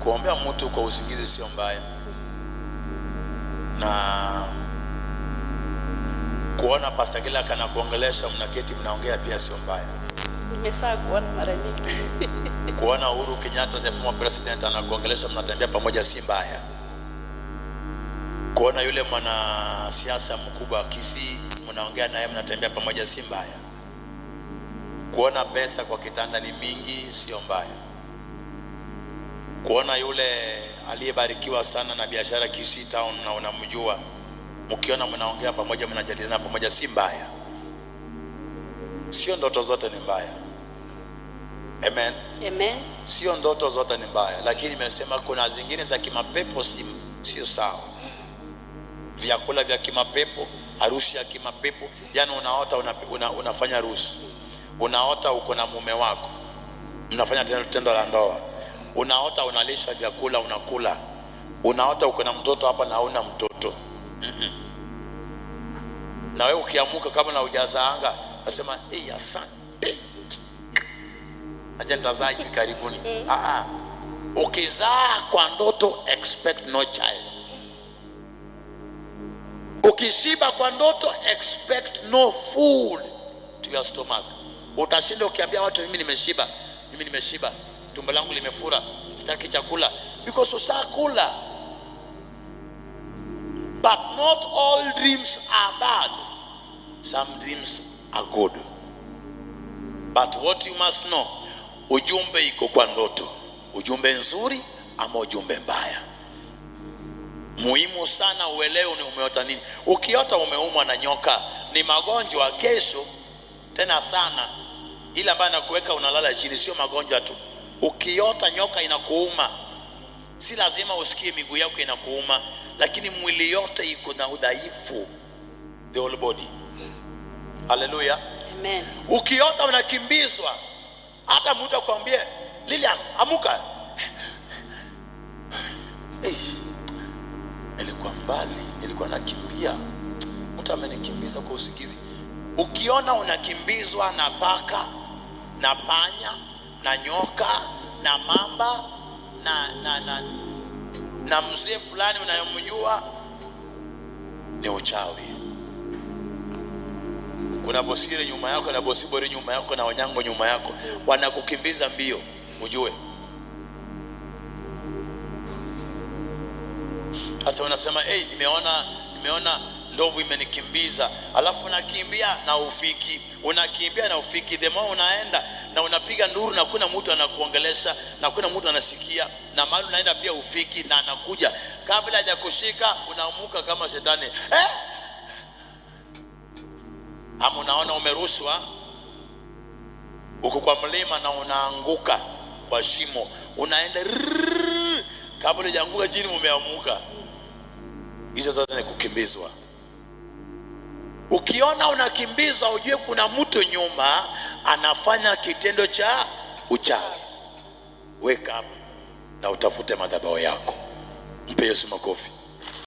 Kuombea mtu kwa usingizi sio mbaya, na kuona Pastor Gila kana kuongelesha mnaketi mnaongea pia sio mbaya. Nimesha kuona mara nyingi. Kuona Uhuru Kenyatta the former president anakuongelesha mnatembea pamoja si mbaya. Kuona yule mwana siasa mkubwa Kisii mnaongea naye mnatembea pamoja si mbaya. Kuona pesa kwa kitanda ni mingi sio mbaya. Kuona yule aliyebarikiwa sana na biashara Kisii town na unamjua, mkiona mnaongea pamoja mnajadiliana pamoja si mbaya. Sio ndoto zote ni mbaya. Amen. Amen. Sio ndoto zote ni mbaya, lakini nimesema kuna zingine za kimapepo sio sawa. Vyakula vya kimapepo, harusi ya kimapepo, yani unaota unafanya harusi. Unaota uko na mume wako, mnafanya tendo la ndoa. Unaota unalisha vyakula unakula. Unaota uko na mtoto hapa na hauna mtoto. Na wewe ukiamuka kama na hujazaanga nasema asante, aje nitazaa hivi karibuni. Ukizaa kwa ndoto expect no child. Ukishiba kwa ndoto expect no food to your stomach. Utashinda ukiambia watu mimi nimeshiba, tumbo langu limefura, sitaki chakula, because usakula. But not all dreams are bad. Some dreams are good. But what you must know, ujumbe iko kwa ndoto. Ujumbe nzuri ama ujumbe mbaya. Muhimu sana uelewe ni umeota nini. Ukiota umeumwa na nyoka ni magonjwa kesho tena sana. Ile ambayo nakuweka unalala chini sio magonjwa tu. Ukiota nyoka inakuuma, si lazima usikie miguu yako inakuuma, lakini mwili yote iko na udhaifu, the whole body. Hallelujah. Amen. Ukiota unakimbizwa, hata mtu akwambie Lilian amuka, nilikuwa mbali, nilikuwa nakimbia, mtu amenikimbiza kwa usingizi. Ukiona unakimbizwa na paka na panya na nyoka na mamba na mzee fulani unayomjua, ni uchawi. Kuna bosire nyuma yako na bosibori nyuma yako na wanyango nyuma yako, wanakukimbiza mbio, ujue. Sasa unasema nimeona ndovu imenikimbiza, alafu unakimbia na ufiki. The more unaenda na unapiga nduru na kuna mtu anakuongelesha na kuna mtu anasikia, na mahali unaenda pia ufiki na anakuja, kabla hajakushika unaamuka kama shetani. Ama unaona umerushwa uko kwa mlima na unaanguka kwa shimo, unaenda kabla hujaanguka chini umeamuka. Hizo zote ni kukimbizwa. Ukiona unakimbizwa ujue kuna mtu nyuma anafanya kitendo cha uchawi. Wake up na utafute madhabahu yako. Mpe Yesu makofi.